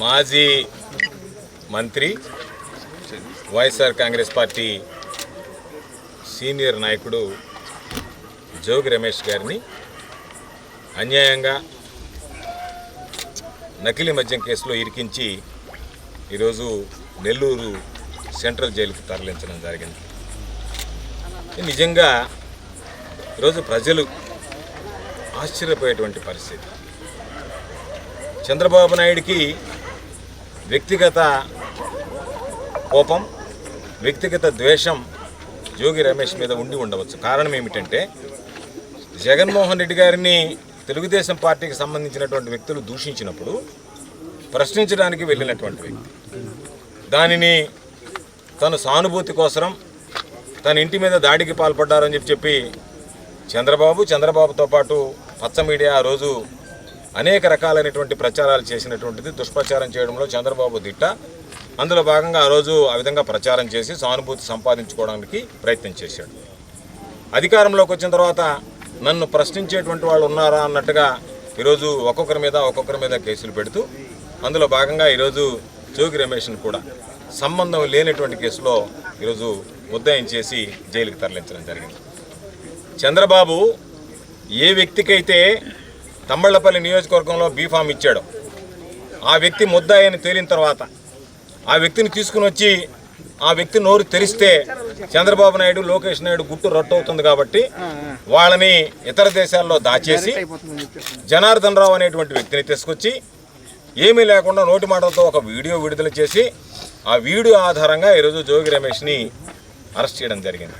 మాజీ మంత్రి YSR Congress party senior నాయకుడు జోగి రమేష్ గారిని అన్యాయంగా నకిలీ మద్యం కేసులో ఇరికించి ఈరోజు నెల్లూరు సెంట్రల్ జైలుకు తరలించడం జరిగింది. నిజంగా ఈరోజు ప్రజలు ఆశ్చర్యపోయేటువంటి పరిస్థితి. చంద్రబాబు నాయుడికి వ్యక్తిగత కోపం, వ్యక్తిగత ద్వేషం జోగి రమేష్ మీద ఉండి ఉండవచ్చు. కారణం ఏమిటంటే జగన్మోహన్ రెడ్డి గారిని తెలుగుదేశం పార్టీకి సంబంధించినటువంటి వ్యక్తులు దూషించినప్పుడు ప్రశ్నించడానికి వెళ్ళినటువంటి వ్యక్తి దానిని తన సానుభూతి కోసం తన ఇంటి మీద దాడికి పాల్పడ్డారని చెప్పి చంద్రబాబుతో పాటు పచ్చ మీడియా ఆ రోజు అనేక రకాలైనటువంటి ప్రచారాలు చేసినటువంటిది. దుష్ప్రచారం చేయడంలో చంద్రబాబు దిట్ట. అందులో భాగంగా ఆ రోజు ఆ విధంగా ప్రచారం చేసి సానుభూతి సంపాదించుకోవడానికి ప్రయత్నం చేశాడు. అధికారంలోకి వచ్చిన తర్వాత నన్ను ప్రశ్నించేటువంటి వాళ్ళు ఉన్నారా అన్నట్టుగా ఈరోజు ఒక్కొక్కరి మీద కేసులు పెడుతూ అందులో భాగంగా ఈరోజు జోగి రమేష్ను కూడా సంబంధం లేనటువంటి కేసులో ఈరోజు ముద్దాయం చేసి జైలుకి తరలించడం జరిగింది. చంద్రబాబు ఏ వ్యక్తికైతే తంబళ్లపల్లి నియోజకవర్గంలో బీఫామ్ ఇచ్చాడో ఆ వ్యక్తి ముద్దాయని తేలిన తర్వాత ఆ వ్యక్తిని తీసుకుని వచ్చి ఆ వ్యక్తి నోరు తెరిస్తే చంద్రబాబు నాయుడు, లోకేష్ నాయుడు గుట్టు రట్టు అవుతుంది కాబట్టి వాళ్ళని ఇతర దేశాల్లో దాచేసి జనార్దన్ రావు అనేటువంటి వ్యక్తిని తీసుకొచ్చి ఏమీ లేకుండా నోటి మాటలతో ఒక వీడియో విడుదల చేసి ఆ వీడియో ఆధారంగా ఈరోజు జోగి రమేష్ని అరెస్ట్ చేయడం జరిగింది.